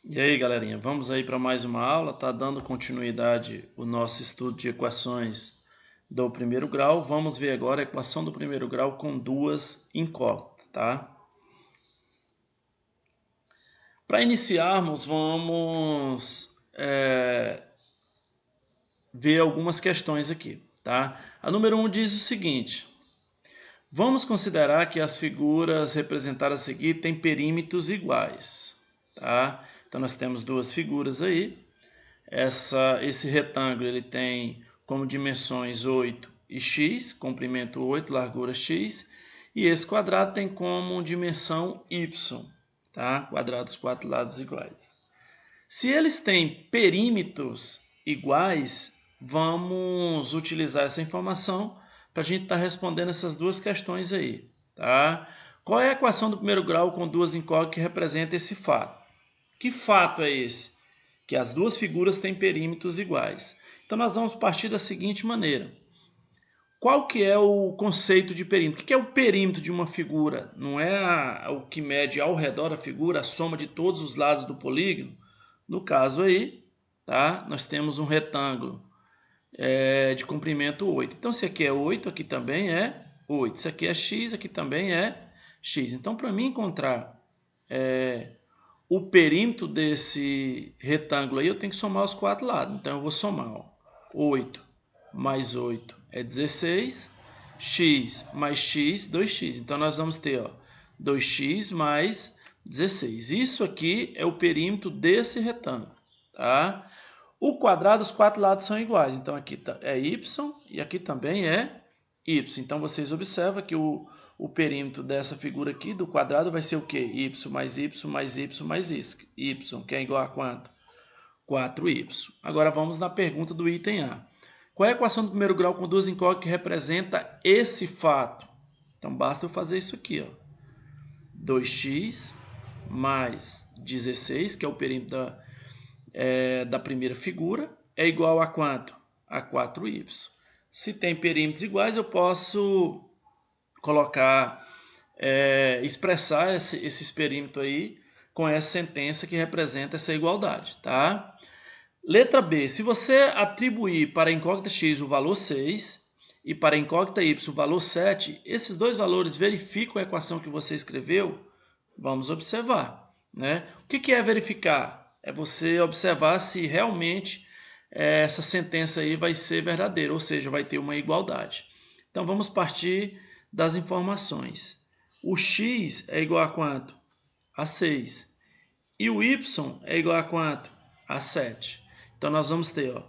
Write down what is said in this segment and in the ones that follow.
E aí, galerinha, vamos aí para mais uma aula, tá dando continuidade o nosso estudo de equações do primeiro grau. Vamos ver agora a equação do primeiro grau com duas incógnitas, tá? Para iniciarmos, vamos ver algumas questões aqui, tá? A número 1 diz o seguinte: vamos considerar que as figuras representadas a seguir têm perímetros iguais, tá? Então nós temos duas figuras aí. Esse retângulo ele tem como dimensões 8 e x, comprimento 8, largura x, e esse quadrado tem como dimensão y, tá? Quadrados, quatro lados iguais. Se eles têm perímetros iguais, vamos utilizar essa informação para a gente estar respondendo essas duas questões aí, tá? Qual é a equação do primeiro grau com duas incógnitas que representa esse fato? Que fato é esse? Que as duas figuras têm perímetros iguais. Então nós vamos partir da seguinte maneira. Qual que é o conceito de perímetro? O que é o perímetro de uma figura? Não é o que mede ao redor da figura, a soma de todos os lados do polígono? No caso aí, tá? Nós temos um retângulo de comprimento 8. Então se aqui é 8, aqui também é 8. Se aqui é x, aqui também é x. Então para mim encontrar o perímetro desse retângulo aí, eu tenho que somar os quatro lados. Então eu vou somar, ó, 8 mais 8 é 16, x mais x, 2x. Então nós vamos ter, ó, 2x mais 16. Isso aqui é o perímetro desse retângulo, tá? O quadrado, os quatro lados são iguais. Então aqui é y e aqui também é y. Então vocês observam que o perímetro dessa figura aqui do quadrado vai ser o quê? Y mais y mais y mais y, que é igual a quanto? 4y. Agora vamos na pergunta do item A. Qual é a equação do primeiro grau com duas incógnitas que representa esse fato? Então basta eu fazer isso aqui, ó. 2x mais 16, que é o perímetro da primeira figura, é igual a quanto? A 4y. Se tem perímetros iguais, eu posso colocar, expressar esses perímetros aí com essa sentença que representa essa igualdade, tá? Letra B, se você atribuir para a incógnita x o valor 6 e para a incógnita y o valor 7, esses dois valores verificam a equação que você escreveu? Vamos observar, né? O que é verificar? É você observar se realmente essa sentença aí vai ser verdadeira, ou seja, vai ter uma igualdade. Então vamos partir das informações. O x é igual a quanto? A 6. E o y é igual a quanto? A 7. Então nós vamos ter, ó,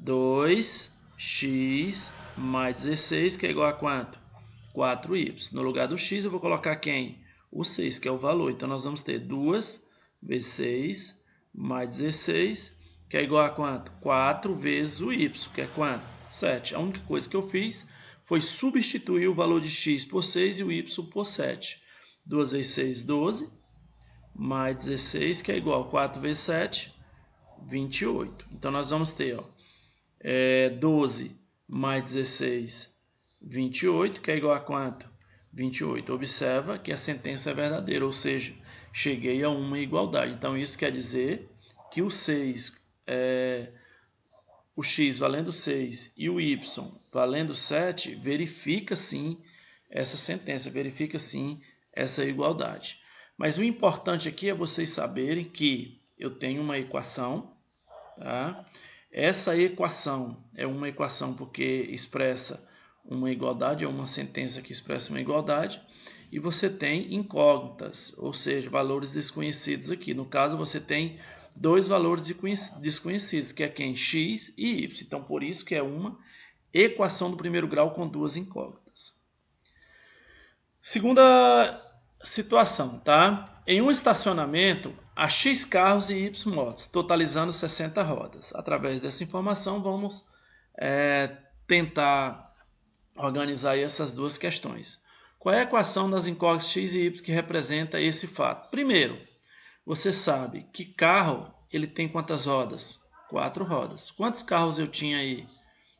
2x mais 16, que é igual a quanto? 4y. No lugar do x eu vou colocar quem? O 6, que é o valor. Então nós vamos ter 2 vezes 6 mais 16, que é igual a quanto? 4 vezes o y, que é quanto? 7. A única coisa que eu fiz foi substituir o valor de x por 6 e o y por 7. 2 vezes 6, 12, mais 16, que é igual a 4 vezes 7, 28. Então nós vamos ter, ó, 12 mais 16, 28, que é igual a quanto? 28. Observa que a sentença é verdadeira, ou seja, cheguei a uma igualdade. Então isso quer dizer que o 6, o x valendo 6 e o y valendo 7, verifica sim essa sentença, verifica sim essa igualdade. Mas o importante aqui é vocês saberem que eu tenho uma equação, tá? Essa equação é uma equação porque expressa uma igualdade, é uma sentença que expressa uma igualdade, e você tem incógnitas, ou seja, valores desconhecidos aqui. No caso, você tem dois valores desconhecidos, que é quem? X e y. Então, por isso que é uma equação do primeiro grau com duas incógnitas. Segunda situação, tá? Em um estacionamento, há X carros e Y motos, totalizando 60 rodas. Através dessa informação, vamos tentar organizar aí essas duas questões. Qual é a equação das incógnitas X e Y que representa esse fato? Primeiro, você sabe que carro ele tem quantas rodas? 4 rodas. Quantos carros eu tinha aí?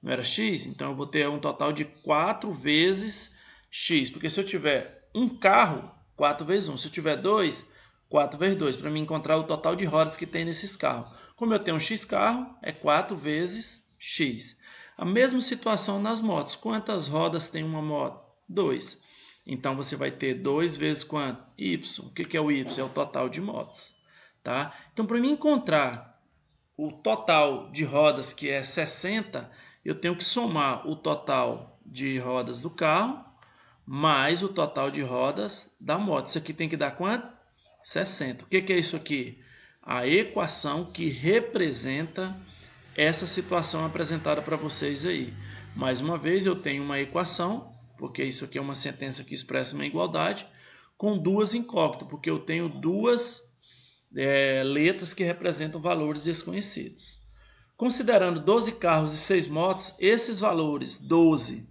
Não era X? Então eu vou ter um total de 4 vezes X. Porque se eu tiver um carro, 4 vezes 1. Se eu tiver 2, 4 vezes 2, para mim encontrar o total de rodas que tem nesses carros. Como eu tenho um X carro, é 4 vezes X. A mesma situação nas motos. Quantas rodas tem uma moto? 2. Então, você vai ter 2 vezes quanto? Y. O que é o Y? É o total de motos. Tá? Então, para mim encontrar o total de rodas, que é 60, eu tenho que somar o total de rodas do carro mais o total de rodas da moto. Isso aqui tem que dar quanto? 60. O que é isso aqui? A equação que representa essa situação apresentada para vocês aí. Mais uma vez, eu tenho uma equação, porque isso aqui é uma sentença que expressa uma igualdade, com duas incógnitas, porque eu tenho duas letras que representam valores desconhecidos. Considerando 12 carros e 6 motos, esses valores 12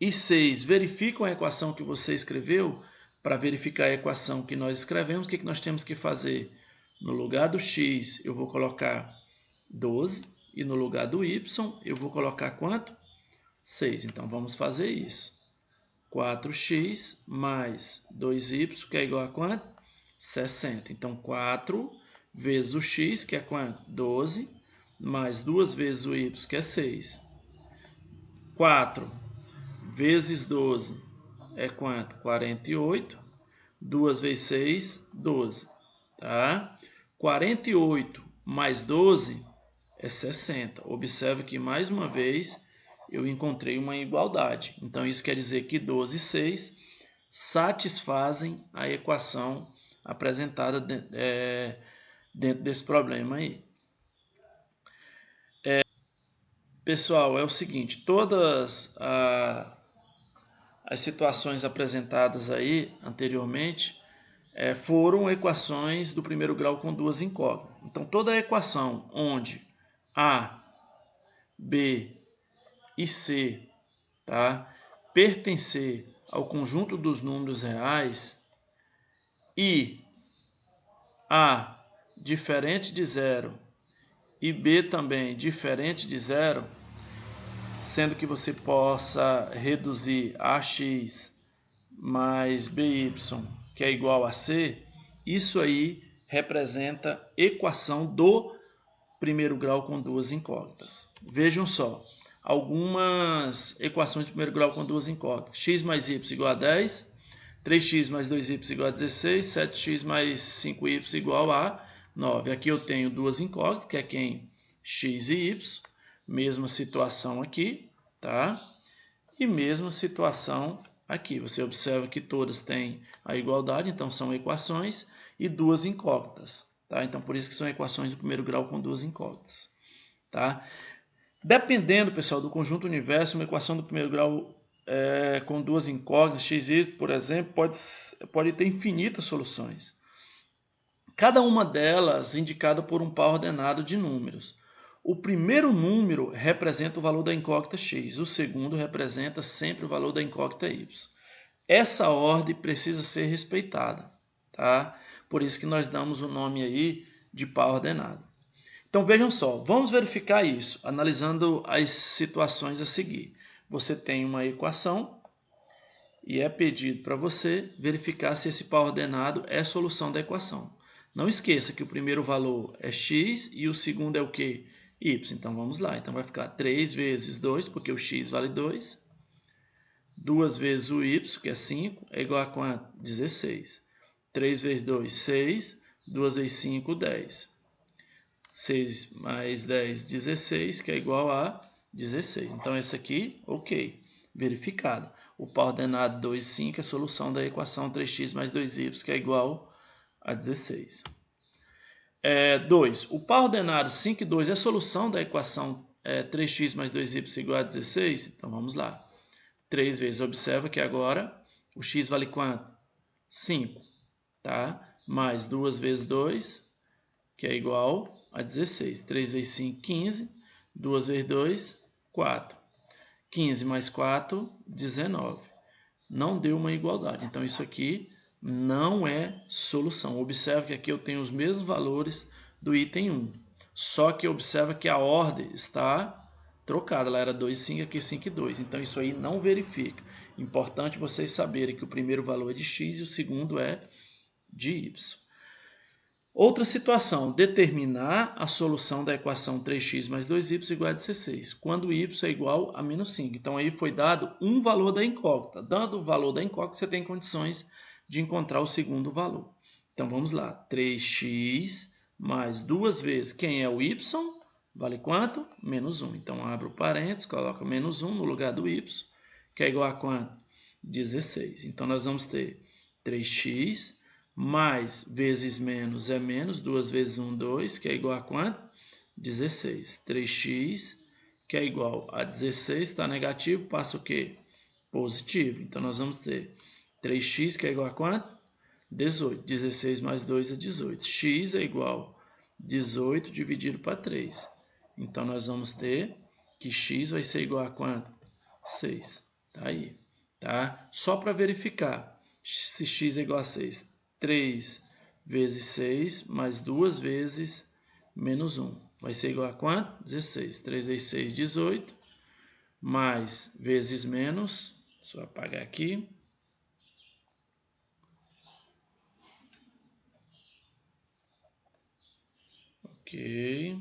e 6 verificam a equação que você escreveu. Para verificar a equação que nós escrevemos, o que nós temos que fazer? No lugar do x, eu vou colocar 12, e no lugar do y, eu vou colocar quanto? 6. Então, vamos fazer isso. 4x mais 2y, que é igual a quanto? 60. Então, 4 vezes o x, que é quanto? 12, mais 2 vezes o y, que é 6. 4 vezes 12 é quanto? 48. 2 vezes 6, 12. Tá? 48 mais 12 é 60. Observe que, mais uma vez, eu encontrei uma igualdade. Então, isso quer dizer que 12 e 6 satisfazem a equação apresentada dentro desse problema aí. Pessoal, é o seguinte, todas as situações apresentadas aí anteriormente foram equações do primeiro grau com duas incógnitas. Então, toda a equação onde A, B e C, tá, pertencer ao conjunto dos números reais e A diferente de zero e B também diferente de zero, sendo que você possa reduzir AX mais BY, que é igual a C, isso aí representa equação do primeiro grau com duas incógnitas. Vejam só, algumas equações de primeiro grau com duas incógnitas. X mais y igual a 10, 3x mais 2y igual a 16, 7x mais 5y igual a 9. Aqui eu tenho duas incógnitas, que é quem? X e y. Mesma situação aqui, tá? E mesma situação aqui. Você observa que todas têm a igualdade, então são equações e duas incógnitas, tá? Então, por isso que são equações do primeiro grau com duas incógnitas, tá? Dependendo, pessoal, do conjunto universo, uma equação do primeiro grau com duas incógnitas, x e y, por exemplo, pode ter infinitas soluções. Cada uma delas indicada por um par ordenado de números. O primeiro número representa o valor da incógnita x, o segundo representa sempre o valor da incógnita y. Essa ordem precisa ser respeitada, tá? Por isso que nós damos o nome aí de par ordenado. Então vejam só, vamos verificar isso, analisando as situações a seguir. Você tem uma equação e é pedido para você verificar se esse par ordenado é a solução da equação. Não esqueça que o primeiro valor é x e o segundo é o quê? Y. Então vamos lá. Então vai ficar 3 vezes 2, porque o x vale 2. 2 vezes o y, que é 5, é igual a quanto? 16. 3 vezes 2, 6. 2 vezes 5, 10. 6 mais 10, 16, que é igual a 16. Então esse aqui, ok, verificado. O par ordenado 2, 5 é a solução da equação 3x mais 2y, que é igual a 16. 2. O par ordenado 5 e 2 é a solução da equação 3x mais 2y igual a 16? Então vamos lá. 3 vezes, observa que agora o x vale quanto? 5, tá? Mais 2 vezes 2, que é igual a 16. 3 vezes 5, 15. 2 vezes 2, 4. 15 mais 4, 19. Não deu uma igualdade. Então isso aqui não é solução. Observe que aqui eu tenho os mesmos valores do item 1. Só que observa que a ordem está trocada. Ela era 2, 5, aqui 5 e 2. Então isso aí não verifica. Importante vocês saberem que o primeiro valor é de x e o segundo é de y. Outra situação, determinar a solução da equação 3x mais 2y igual a 16, quando y é igual a menos 5. Então, aí foi dado um valor da incógnita. Dando o valor da incógnita, você tem condições de encontrar o segundo valor. Então, vamos lá. 3x mais 2 vezes quem é o y, vale quanto? Menos 1. Então, abre o parênteses, coloca menos 1 no lugar do y, que é igual a quanto? 16. Então, nós vamos ter 3x mais vezes menos é menos, 2 vezes 1, 2, que é igual a quanto? 16. 3x, que é igual a 16, está negativo, passa o quê? Positivo. Então, nós vamos ter 3x, que é igual a quanto? 18. 16 mais 2 é 18. X é igual a 18 dividido para 3. Então, nós vamos ter que x vai ser igual a quanto? 6. Tá aí. Tá? Só para verificar. Se x é igual a 6. 3 vezes 6 mais 2 vezes menos 1. Vai ser igual a quanto? 16. 3 vezes 6, 18. Mais vezes menos. Deixa eu apagar aqui. Ok.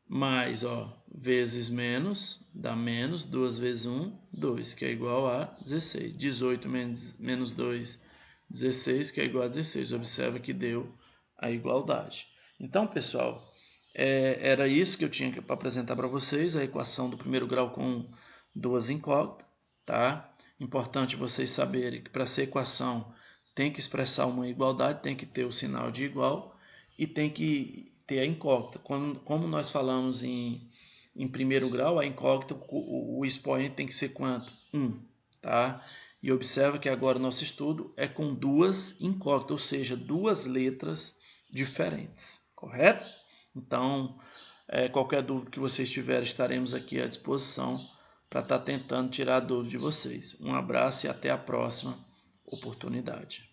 Mais, ó, vezes menos, dá menos, 2 vezes 1, 2, que é igual a 16. 18 menos 2, 16, que é igual a 16. Observa que deu a igualdade. Então, pessoal, era isso que eu tinha para apresentar para vocês, a equação do primeiro grau com duas incógnitas, tá? Importante vocês saberem que para ser equação tem que expressar uma igualdade, tem que ter o sinal de igual e tem que ter a incógnita. Como nós falamos em primeiro grau, a incógnita, o expoente tem que ser quanto? 1, tá? E observa que agora o nosso estudo é com duas incógnitas, ou seja, duas letras diferentes, correto? Então, qualquer dúvida que vocês tiverem, estaremos aqui à disposição para estar tentando tirar a dúvida de vocês. Um abraço e até a próxima oportunidade.